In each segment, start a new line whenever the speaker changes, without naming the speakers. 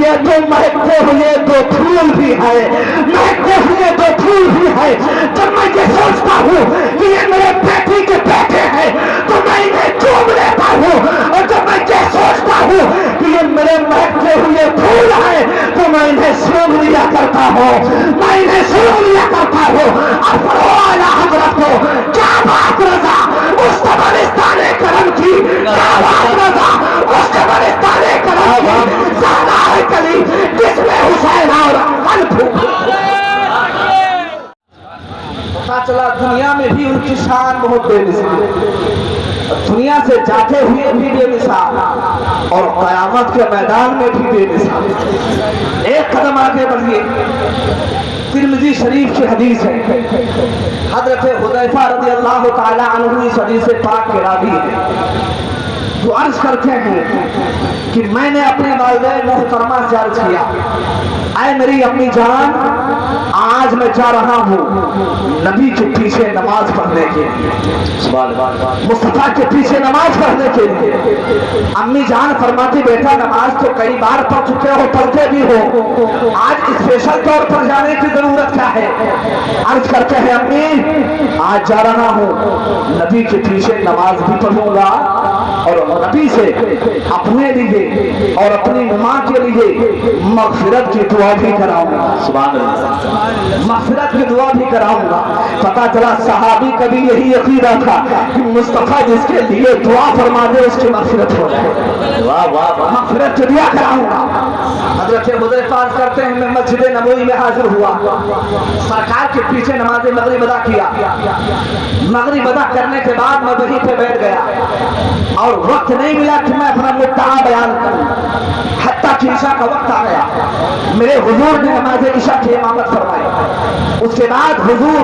یہ تو مہکتے ہوئے دو پھول بھی ہے، مہکتے ہوئے دو پھول بھی ہے۔ جب میں یہ سوچتا ہوں کہ یہ میرے بیٹی کے بیٹے ہیں تو میں انہیں چوم لیتا ہوں، اور جب میں یہ سوچتا ہوں کہ یہ میرے مہکتے ہوئے پھول ہیں تو میں انہیں سونگ لیا کرتا ہوں، میں انہیں سونگ لیا کرتا ہوں۔ افرو اعلیٰ حضرت کو کیا بات رضا اس قبرستان کرم کی، کیا بات رضا اس قبرستان کرم کی، زیادہ ہے کلی جس میں حسین اور حسن پھول۔ پتا چلا دنیا میں بھی ان کی شان بہت بے مثال، دنیا سے جاتے ہوئے بھی بے مثال، اور قیامت کے میدان میں بھی بے مثال۔ ایک قدم آگے بڑھیے، ترمذی شریف کی حدیث ہے، حضرت حذیفہ رضی اللہ تعالی عنہ اس حدیث پاک کے راوی ہیں، جو عرض کرتے ہیں کہ میں نے اپنے والدین محترمہ سے عرض کیا، اے میری امی جان، آج میں جا رہا ہوں نبی کے پیچھے نماز پڑھنے کے لیے، مصطفیٰ کے پیچھے نماز پڑھنے کے لیے۔ امی جان فرماتی بیٹا نماز تو کئی بار پڑھ چکے ہو، پڑھتے بھی ہو، آج اسپیشل طور پر جانے کی ضرورت کیا ہے؟ عرض کرتے ہیں امی آج جا رہا ہوں نبی کے پیچھے نماز بھی پڑھوں گا، اور نبی سے اپنے لیے اور اپنی ماں کے لیے مغفرت کی دعا بھی کراؤں گا، سبحان اللہ، مغفرت کی دعا بھی کراؤں گا۔ پتا چلا صحابی کا بھی یہی عقیدہ تھا کہ مصطفیٰ جس کے لیے دعا فرما دے اس کی مغفرت ہو جائے، مغفرت کی دعا کراؤں گا۔ حضرت حذیفہ عرض کرتے ہیں میں مسجد نبوی میں حاضر ہوا، سرکار کے پیچھے نماز مغرب ادا کیا، مغرب ادا کرنے کے بعد میں وہیں پہ بیٹھ گیا، اور وقت نہیں ملا کہ میں اپنا مدعا بیان کروں، حتیٰ کہ عشاء کا وقت آ گیا۔ میرے حضور نے نماز عشاء کی امامت فرمائی، اس کے بعد حضور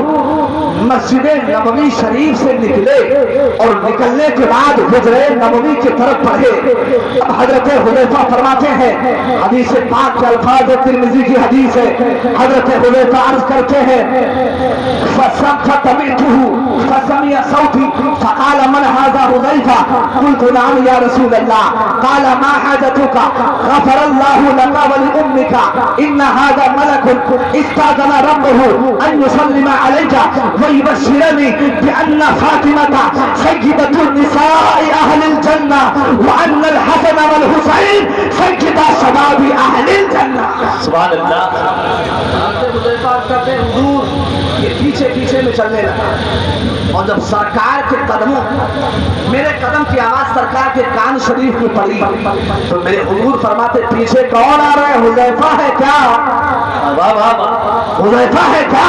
مسجد نبوی شریف سے نکلے، اور نکلنے کے بعد حجرہ نبوی کی طرف بڑھے۔ اب حضرت حذیفہ فرماتے ہیں، حدیث پاک کے الفاظ ترمذی کی حدیث ہے، حضرت حذیفہ عرض کرتے ہیں فسمع صوتی فقال من هذا حذیفہ قلت نعم یا رسول اللہ قال ما حاجتك غفر اللہ لك ولأمك ان هذا ملك استاذن ربه ان يسلم عليك ويبشرني بأن فاطمة سيدة النساء أهل الجنة وأن الحسن والحسين سيدة شباب أهل الجنة۔ سبحان اللہ۔ حضور یہ پیچھے پیچھے میں چلنے لگا، اور جب سرکار کے قدموں میرے قدم کی آواز سرکار کے کان شریف میں پڑی تو میرے حضور فرماتے پیچھے کون آ رہا ہے؟ حذیفہ ہے کیا؟ حذیفہ ہے کیا؟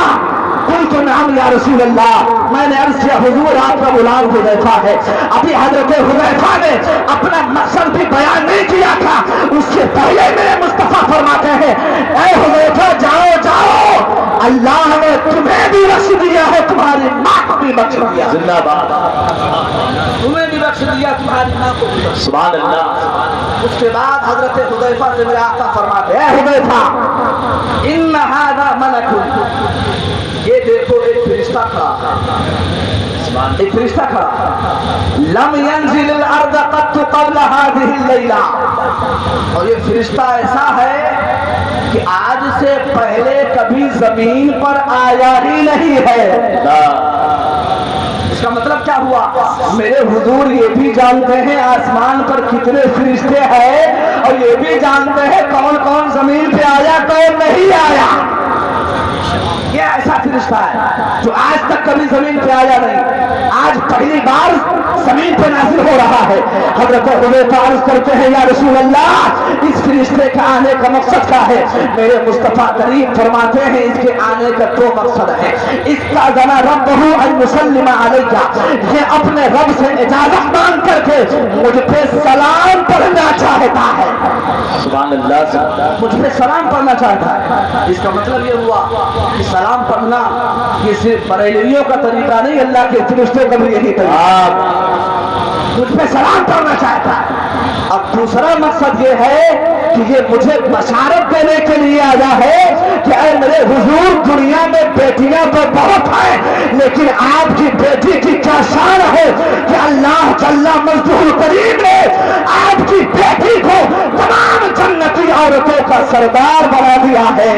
قلت نعم یا رسول اللہ، میں نے عرض کیا حضور آپ کا غلام حذیفہ ہے۔ ابھی حضرت حذیفہ نے اپنا مقصد بھی بیان نہیں کیا تھا، اس سے پہلے میرے مصطفیٰ فرماتے ہیں اے حذیفہ جاؤ جاؤ، اللہ نے تمہیں بھی بخش دیا ہے، تمہاری ماں کو بھی بخش دیا، زندہ باد، تمہیں بھی بخش دیا، تمہاری ماں کو بھی بخش، سبحان اللہ۔ اس کے بعد حضرت حذیفہ سے میرے آقا فرماتے ہیں اے حذیفہ ان ھذا ملک، یہ دیکھو ایک فرشتہ کھڑا، ایک فرشتہ کھڑا، لم ينزل الارض قط قبل هذه الليلہ، اور یہ فرشتہ ایسا ہے کہ آج سے پہلے کبھی زمین پر آیا ہی نہیں ہے۔ اس کا مطلب کیا ہوا؟ میرے حضور یہ بھی جانتے ہیں آسمان پر کتنے فرشتے ہیں، اور یہ بھی جانتے ہیں کون کون زمین پہ آیا کون نہیں آیا۔ یہ ایسا فرشتہ ہے جو آج تک کبھی زمین پہ آیا نہیں، آج پہلی بار زمین پہ نازل ہو رہا ہے۔ حضرت حذیفہ عرض کرتے ہیں یا رسول اللہ اس فرشتے کے آنے کا مقصد کیا ہے؟ میرے مصطفیٰ کریم فرماتے ہیں اس کے آنے کا دو مقصد ہے۔ استاذن ربہ ان یسلم علیک، یہ اپنے رب سے اجازت مانگ کر کے مجھ پہ سلام پڑھنا چاہتا ہے، سبحان اللہ، مجھ پہ سلام پڑھنا چاہتا ہے۔ اس کا مطلب یہ ہوا کہ سلام پڑھنا یہ صرف بریلویوں کا طریقہ نہیں، اللہ کے فرشتوں کا بھی یہی طریقہ، مجھ پہ سلام پڑھنا چاہتا ہے۔ اور دوسرا مقصد یہ ہے کہ یہ مجھے بشارت دینے کے لیے آیا ہے کہ اے میرے حضور دنیا میں بیٹیاں تو بہت ہیں لیکن آپ کی بیٹی کی کیا شان ہے کہ اللہ جل مجدہ کریم نے آپ کی بیٹی کو تمام جنتی عورتوں کا سردار بنا دیا ہے،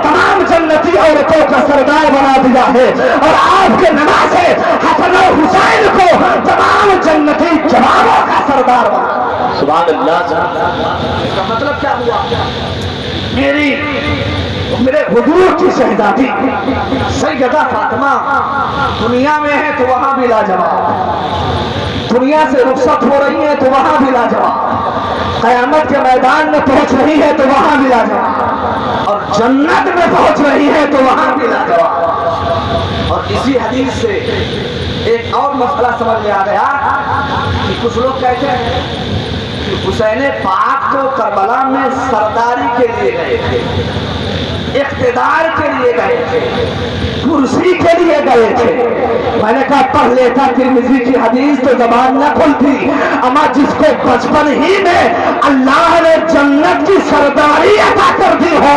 تمام جنتی عورتوں کا سردار بنا دیا ہے، اور آپ کے نواسے حسن و حسین کو تمام جنتی جوانوں کا سردار بنا دیا۔
سبحان اللہ۔
اس کا مطلب کیا ہوا؟ میرے حضور کی شہزادی سیدہ فاطمہ دنیا میں ہے تو وہاں بھی لاجواب، دنیا سے رخصت ہو رہی ہے تو وہاں بھی لاجواب، قیامت کے میدان میں پہنچ رہی ہے تو وہاں بھی لاجواب، اور جنت میں پہنچ رہی ہے تو وہاں بھی لاجواب۔ اور اسی حدیث سے ایک اور مسئلہ سمجھ میں آ گیا کہ کچھ لوگ کہتے ہیں کہ حسین پاک تو کربلا میں سرداری کے لیے گئے تھے، اقتدار کے لیے گئے تھے، کرسی کے لیے گئے تھے۔ میں نے کہا پڑھ لیتا ترمذی کی حدیث تو زبان نہ کھلتی، اما جس کو بچپن ہی میں اللہ نے جنت کی سرداری عطا کر دی ہو،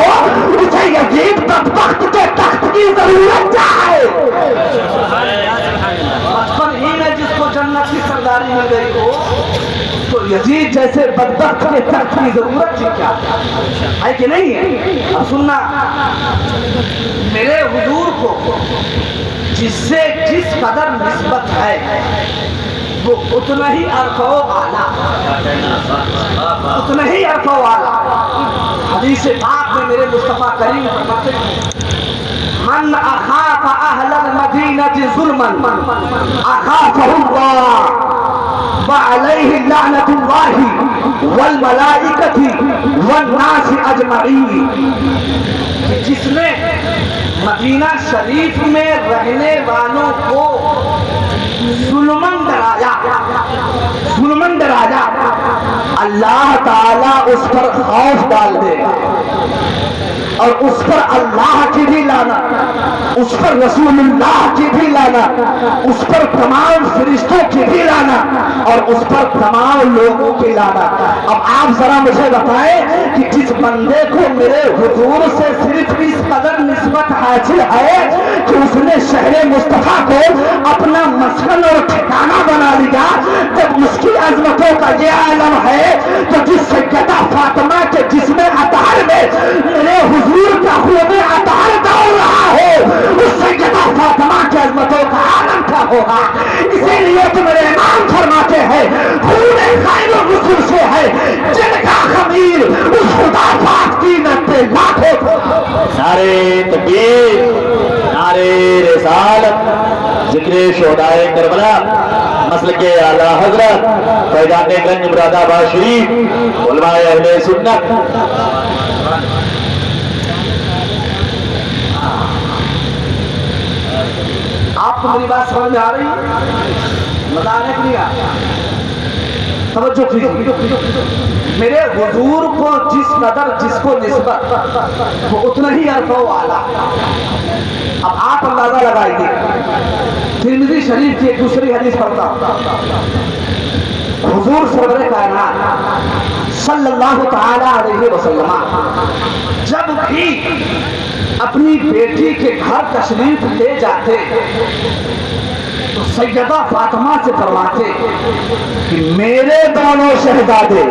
اسے یزید بدبخت کے تخت کی ضرورت کیا ہے؟ بچپن ہی میں جس کو جنت کی سرداری مل گئی ہو تو یزید جیسے بدبخت کے تخت کی ضرورت تھی کیا ہے کہ نہیں ہے؟ اب سننا، میرے حضور کو جس سے جس قدر نسبت ہے وہ اتنا ہی عرفہ و اعلیٰ، اتنا ہی عرفہ و اعلیٰ۔ حدیث پاک میں میرے مصطفیٰ کریم فرماتے ہیں من اخاف اہل المدینہ ظلما اخافہ اللہ وعلیہ لعنۃ اللہ والملائکۃ والناس اجمعین۔ جس نے مدینہ شریف میں رہنے والوں کو ظلمن ڈرایا، اللہ تعالیٰ اس پر خوف ڈال دے گا، اور اس پر اللہ کی بھی لعنت، اس پر رسول اللہ کی بھی لعنت، اس پر تمام فرشتوں کی بھی لعنت، اور اس پر تمام لوگوں کی لعنت۔ اب آپ ذرا مجھے بتائیں کہ جس بندے کو میرے حضور سے صرف اس قدر نسبت حاصل ہے کہ اس نے شہر مصطفیٰ کو اپنا مسکن اور ٹھکانہ بنا لیا، جب اس کی عظمتوں کا یہ عالم ہے تو جس سیدہ فاطمہ کے جسم اطہر میں میرے حضور کا خون اطہر دوڑ رہا ہو، اس سیدہ فاطمہ کی عظمتوں کا عالم کیا ہوگا؟ اسی لیے تو میرے امام فرماتے ہیں خون خیر الرسول سے ہے جن کا خمیر اس خدا پاک کی نت لاکھوں۔
نعرے تکبیر، نعرے رسالت، ذکر شہدائے کربلا، مسلک اعلیٰ حضرت فیضان گنج مراد آباد شریف، علماء اہل سنت۔
آپ کو میری بات سمجھ میں آ رہی ہے؟ مزہ آنے کے لیے توجہ کیجیے۔ میرے حضور کو جس قدر جس کو نسبت وہ اتنا ہی عرفہ و اعلیٰ۔ اب آپ اندازہ لگائیے، ترمذی شریف کی ایک دوسری حدیث پڑھتا ہوں، حضور سرور کائنات صلی اللہ تعالی علیہ وسلم جب بھی اپنی بیٹی کے گھر تشریف لے جاتے تو سیدہ فاطمہ سے فرماتے کہ میرے دونوں شہزادے،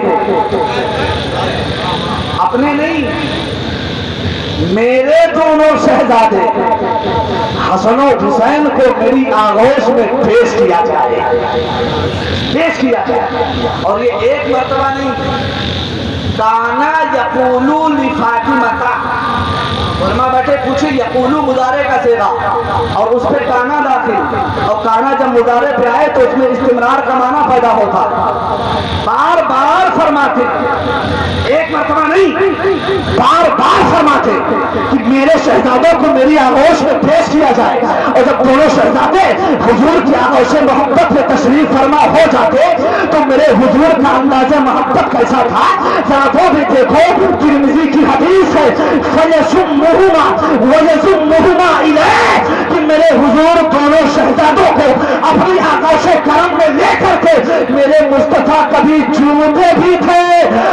اپنے نہیں، میرے دونوں شہزادے حسن و حسین کو میری آغوش میں پیش کیا جائے، پیش کیا جائے۔ اور یہ ایک مرتبہ نہیں، کانا یقولو لفاطمہ، علماء بیٹھے پوچھے یقولو مضارع کا صیغہ اور اس پہ کانا داخل، اور کانا جب مضارع پہ آئے تو اس میں استمرار کا معنی پیدا ہوتا، بار بار فرماتے، ایک مرتبہ نہیں بار بار فرماتے کہ میرے شہزادوں کو میری آغوش میں پیش کیا جائے۔ اور جب دونوں شہزادے حضور کی آغوش محبت میں تشریف فرما ہو جاتے تو میرے حضور کا انداز محبت کیسا تھا ذرا وہ بھی دیکھو۔ ترمذی کی حدیث ہے فَيَسُمُّهُمَا وَيَسُمُّهُمَا إِلَيْهِ کہ میرے حضور دونوں شہزادوں کو اپنی آغوش کرم میں لے کر کے میرے مصطفیٰ کبھی چومتے بھی تھے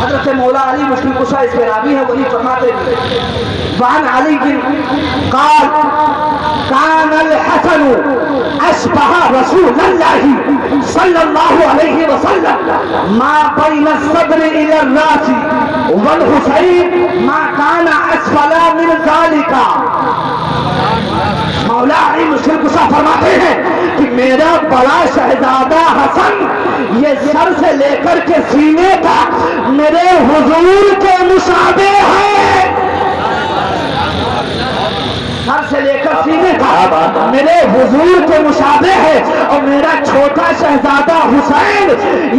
حضرت مولا علی مشکل کشا اس کے راوی ہے، وہی فرماتے ہیں وعن علی قال كان الحسن اشبه رسول الله صلى الله عليه وسلم ما بين الصدر الى الراس والحسين ما كان اسفل من ذلك. مولا علی مشکل کشا فرماتے ہیں کہ میرا بڑا شہزادہ حسن یہ سر سے لے کر کے سینے تک میرے حضور کے مشابہ ہے. سر سے لے کر سینے تک میرے حضور کے مشابہ ہے. اور میرا چھوٹا شہزادہ حسین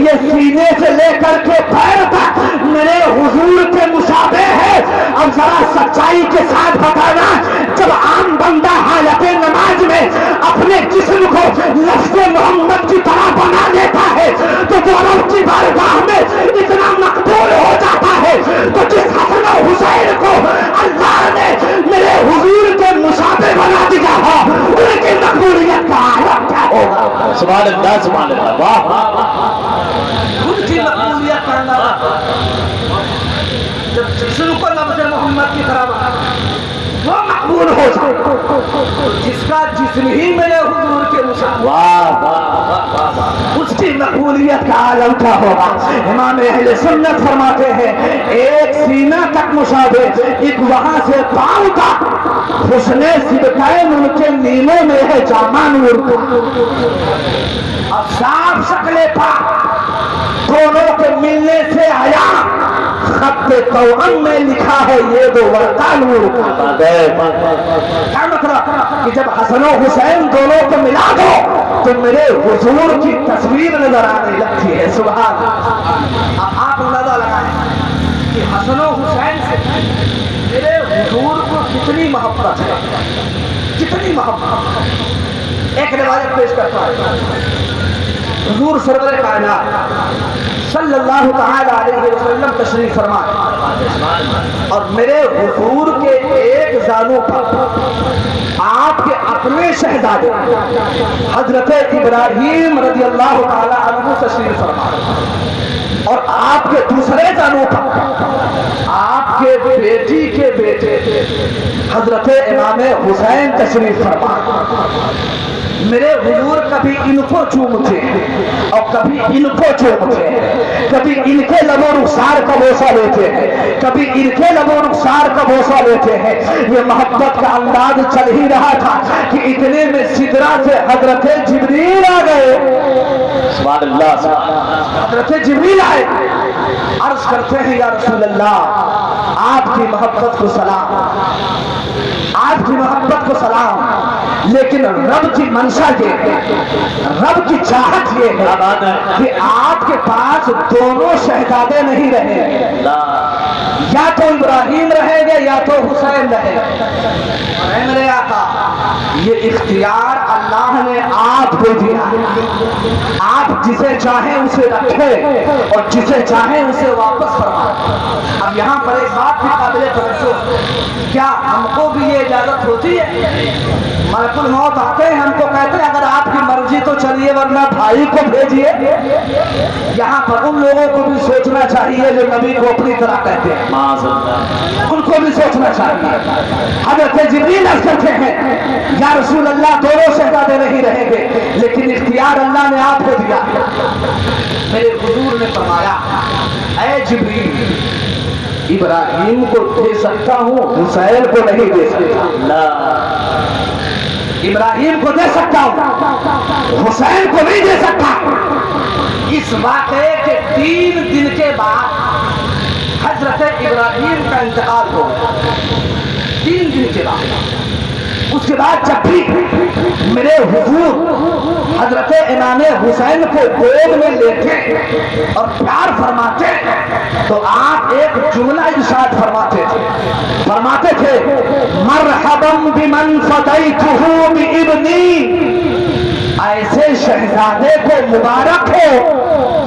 یہ سینے سے لے کر کے پیر تک میرے حضور کے مشابہ ہے. اب ذرا سچائی کے ساتھ بتانا، جب عام بندہ حالت نماز میں اپنے جسم کو لفظ محمد کی طرح بنا لیتا ہے تو وہ رب کی بارگاہ میں اتنا مقبول ہو جاتا ہے. تو جس حسن و حسین کو اللہ نے میرے حضور کے مشابہ بنا دیا ہو ان کی مقبولیت کا عالم کیا ہوگا؟
سبحان اللہ سبحان اللہ. واہ
ان کی مقبولیت کا اندازہ جب جسم کو لفظ محمد کی طرح بنا وہ مقبول ہو جائے جس کا جسم ہی میرے حضور کے مشابہ
واہ واہ
اس کی مقبولیت کا عالم کیا ہوگا؟ امام اہل سنت فرماتے ہیں ایک سینہ تک مشابہ، ایک وہاں سے پاؤں تک حسن صدقین ان کے نیموں میں ہے جامع نور کا. اب صاف شکل پاک دونوں کے ملنے سے آیا خط توأم میں لکھا ہے یہ دو ورقہ نور کا. کیا مطلب کہ جب حسن و حسین دونوں کو ملا دو تو میرے حضور کی تصویر نظر آنے لگتی ہے. سبحان اللہ. اب آپ اندازہ لگائیں کہ حسن و حسین سے میرے حضور کو کتنی محبت ہے، کتنی محبت. ایک روایت پیش کرتا ہے حضور سرور کائنات صلی اللہ تعالی علیہ وسلم تشریف فرمائے اور میرے حضور کے ایک زانو پر آپ کے اپنے شہزادے حضرت ابراہیم رضی اللہ تعالی عنہ تشریف فرمائے اور آپ کے دوسرے زانو پر آپ کے بیٹی کے بیٹے حضرت امام حسین تشریف فرمائے. میرے حضور کبھی ان کو چومتے اور کبھی ان کو چومتے ہیں، کبھی ان کے لب و رخسار کا بوسہ لیتے ہیں، کبھی ان کے لب و رخسار کا بوسہ لیتے ہیں. یہ محبت کا انداز چل ہی رہا تھا کہ اتنے میں سدرا سے حضرت جبریل آ گئے.
سبحان اللہ.
حضرت جبریل آئے، عرض کرتے ہیں یا رسول اللہ آپ کی محبت کو سلام، آپ کی محبت کو سلام. لیکن رب کی منشا یہ ہے، رب کی چاہت یہ ہے کہ آپ کے پاس دونوں شہزادے نہیں رہیں گے، یا تو ابراہیم رہیں گے یا تو حسین رہیں گے. میرے آقا یہ اختیار اللہ نے آپ کو دیا، آپ جسے چاہیں اسے رکھیں اور جسے چاہیں اسے واپس فرمائیں. اب یہاں پر ایک بات بھی قابل توجہ، کیا ہم کو بھی یہ اجازت ہوتی ہے؟ ملک الموت آتے ہیں ہم کو کہتے ہیں اگر آپ کی مرضی تو چلیے ورنہ بھائی کو بھیجیے. یہاں پر ان لوگوں کو بھی سوچنا چاہیے جو نبی کو اپنی طرح کہتے ہیں، ان کو بھی سوچنا چاہیے. حضرت جبریل عرض کرتے ہیں یا رسول اللہ دونوں شہزادے نہیں رہیں گے لیکن اختیار اللہ نے آپ کو دیا. میرے حضور نے فرمایا اے جبریل ابراہیم کو دے سکتا ہوں حسین کو نہیں دے سکتا. ابراہیم کو دے سکتا ہوں حسین کو نہیں دے سکتا. اس واقعے کے 3 دن کے بعد حضرت ابراہیم کا انتقال ہو گیا. 3 دن کے بعد اس کے بعد جب بھی میرے حضور حضرت امام حسین کو گود میں لیتے اور پیار فرماتے تو آپ ایک جملہ ارشاد فرماتے تھے مرحبا بمن فدیتہ بابنی. ایسے شہزادے کو مبارک ہو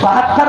72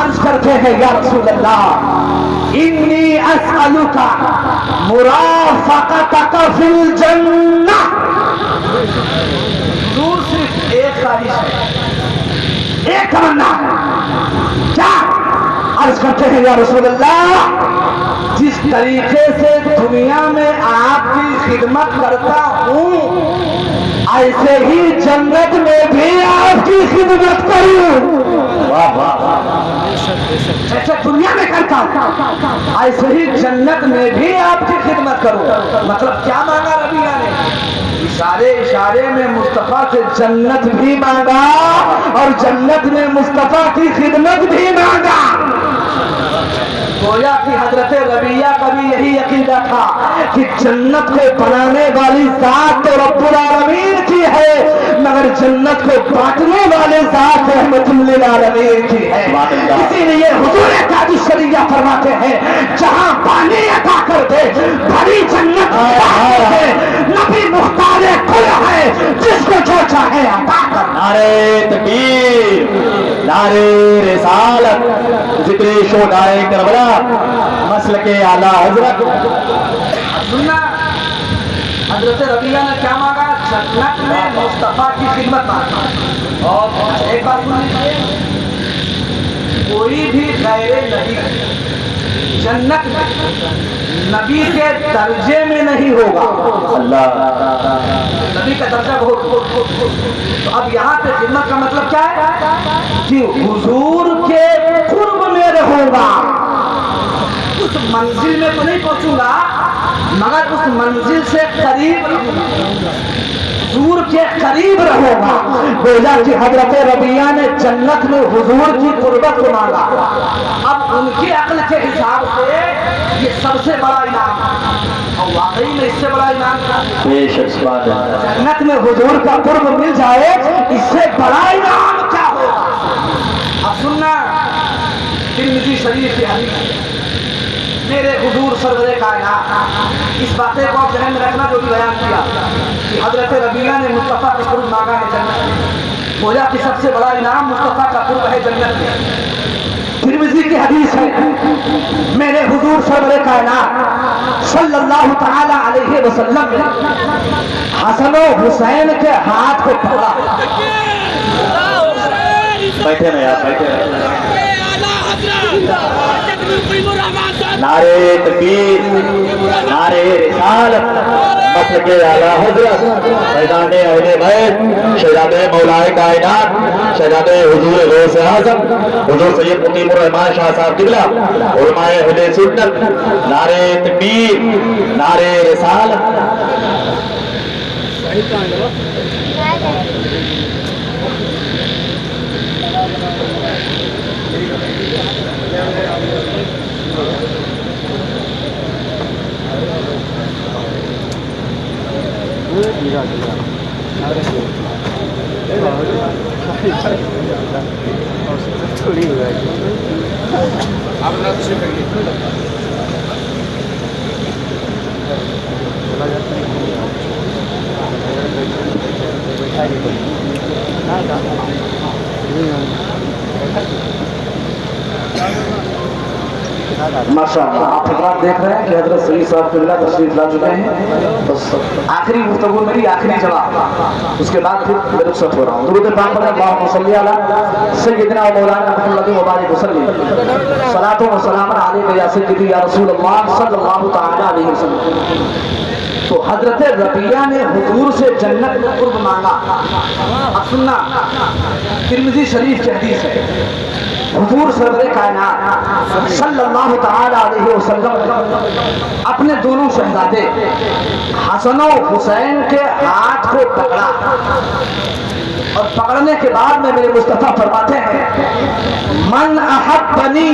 عرض کرتے ہیں یا رسول اللہ انی اسألک مرافقتک فی الجنہ. حضور صرف ایک خواہش ہے، ایک تمنا ہے. کیا؟ عرض کرتے ہیں یا رسول اللہ جس طریقے سے دنیا میں آپ کی خدمت کرتا ہوں ایسے ہی جنت میں بھی آپ کی خدمت کروں. ایسے دنیا میں کرتا ہوں ایسے ہی جنت میں بھی آپ کی خدمت کروں. مطلب کیا مانگا ربیہ نے؟ اشارے میں مصطفیٰ سے جنت بھی مانگا اور جنت میں مصطفیٰ کی خدمت بھی مانگا. گویا کہ حضرت ربیہ کا بھی یہی عقیدہ تھا کہ جنت کو بنانے والی ذات تو رب العالمین کی ہے مگر جنت کو بانٹنے والے ذات رحمت للعالمین کی ہے. اسی لیے حضور تاج الشریعہ فرماتے ہیں جہاں پانی عطا کر دے بڑی جنت ہے. نبی مختار کل ہے جس کو جو چاہے عطا کر.
نعرے تکبیر، نعرے رسالت، ذکر شہدائے کربلا، مسلک اعلیٰ حضرت.
سننا حضرت ربیہ نے کیا مانگا؟ جنت میں مصطفیٰ کی خدمت مانگا. اور ایک بات سن لیجیے کوئی بھی غیر نبی جنت میں نبی کے درجے میں نہیں ہوگا.
اللہ
نبی کا درجہ بہت. تو اب یہاں پہ خدمت کا مطلب کیا ہے کہ حضور کے قرب میں رہوں گا. اس منزل میں تو نہیں پہنچوں گا مگر اس منزل سے قریب حضور کے قریب رہوں گا. گویا کہ حضرت ربیہ نے جنت میں حضور کی قربت کو مانگا. اب ان کی عقل کے حساب سے یہ سب سے بڑا انعام اور واقعی میں اس سے بڑا انعام
بے شک سبحان اللہ.
جنت میں حضور کا قرب مل جائے اس سے بڑا انعام کیا ہوگا. اب سننا ترمذی شریف کی حدیث میرے حضور سرور کائنات اس باتیں کو ذہن میں رکھنا جو بھی بیان کیا کہ حضرت ربیہ نے مصطفیٰ کا قرب مانگا ہے جنت میں. گویا کہ سب سے بڑا انعام مصطفیٰ کا قرب ہے جنت میں. ترمذی کی حدیث ہے میرے حضور سرور کائنات صلی اللہ تعالی علیہ وسلم نے حسن و حسین کے ہاتھ کو پکڑا.
بیٹھے نا یار، بیٹھے نا. نعرے تکبیر، نعرے رسالت، مسلک اعلیٰ حضرت، میدان اہل بیت، شہزادہ مولا کائنات، شہزادہ حضور غوث اعظم حضور سید مقیم الرحمان شاہ صاحب قبلہ، علماء اہل سنت. نعرے تکبیر، نعرے رسالت.
ماشاءاللہ آپ حضرات دیکھ رہے ہیں کہ حضرت سید صاحب قبلہ تشریف لا چکے ہیں. بس آخری گفتگو میری آخری جواب اس کے بعد پھر میں رخصت ہو رہا ہوں. درود پاک پڑھیں اللہم صلی علی سیدنا و مولانا محمد وبارک وسلم. صلاۃ و سلام علیک یا سیدی یا رسول اللہ صلی اللہ تعالی علیہ وسلم. تو حضرت ربیہ نے حضور سے جنت میں قرب مانگا. اب سننا ترمذی شریف کی حدیث ہے حضور سرور کائنات صلی اللہ تعالی علیہ وسلم اپنے دونوں شہزادے حسن و حسین کے ہاتھ کو پکڑا اور پکڑنے کے بعد میں میرے مصطفیٰ فرماتے ہیں من احبنی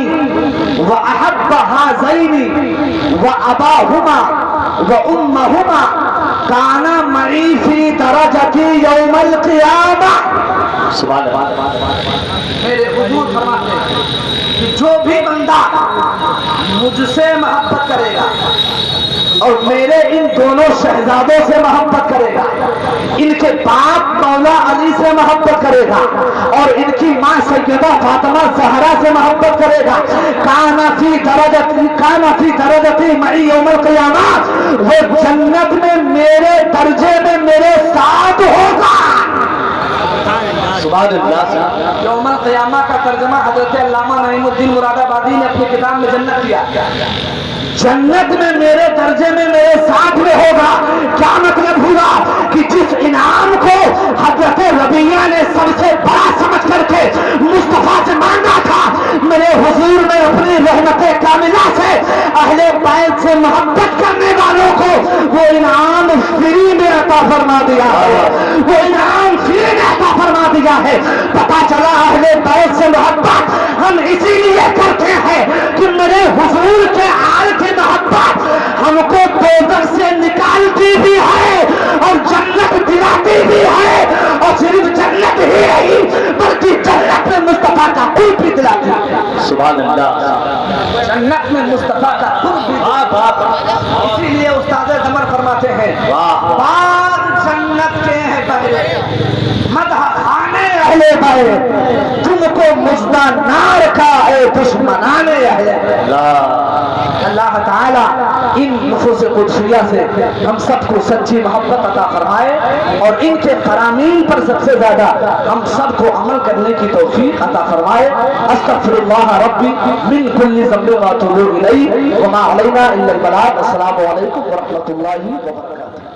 و احب ہذین و اباہما و امہما کان معی فی درجتی یوم القیامہ.
سبحان اللہ.
میرے حضور فرماتے ہیں کہ جو بھی بندہ مجھ سے محبت کرے گا اور میرے ان دونوں شہزادوں سے محبت کرے گا, ان کے باپ مولا علی سے محبت کرے گا اور ان کی ماں سیدہ فاطمہ زہرا سے محبت کرے گا کانا فی درجتی مئی یوم القیامت، وہ جنت میں میرے درجے میں میرے ساتھ ہوگا.
سبحان اللہ.
یوم القیامہ کا ترجمہ حضرت علامہ نعیم الدین مراد آبادی نے اپنی کتاب میں جنت کیا. جنت میں میرے درجے میں میرے ساتھ میں ہوگا. کیا مطلب ہوا کہ جس انعام کو حضرت ربیہ نے سب سے بڑا سمجھ کر کے مصطفیٰ سے مانگا تھا، میرے حضور نے اپنی رحمت کاملہ سے اہل بیت سے محبت کرنے والوں کو وہ انعام فری میں عطا فرما دیا ہے. وہ انعام فری میں عطا فرما دیا ہے. پتا چلا اہل بیت سے محبت ہم اسی لیے کرتے ہیں کہ میرے حضور کے آل کی محبت ہم کو دوزخ سے نکالتی بھی ہے اور جنت دلاتی بھی ہے، اور صرف جنت ہی نہیں بلکہ جنت میں مصطفیٰ کا قرب بھی دلاتی ہے.
سبحان اللہ.
جنت میں مصطفیٰ کا قرب بھی. اسی لیے استاد زمر فرماتے ہیں باغ جنت کے ہیں بہرے مدح خانے اہل بیت، تم کو مژدہ نار کا اے دشمنان اہل بیت. اللہ تعالیٰ ان نفوس قدسیہ سے ہم سب کو سچی محبت عطا فرمائے اور ان کے فرامین پر سب سے زیادہ ہم سب کو عمل کرنے کی توفیق عطا فرمائے. استغفر اللہ ربی من کل ذنب واتوب الیہ وما علینا الا البلاغ. السلام علیکم ورحمۃ اللہ وبرکاتہ.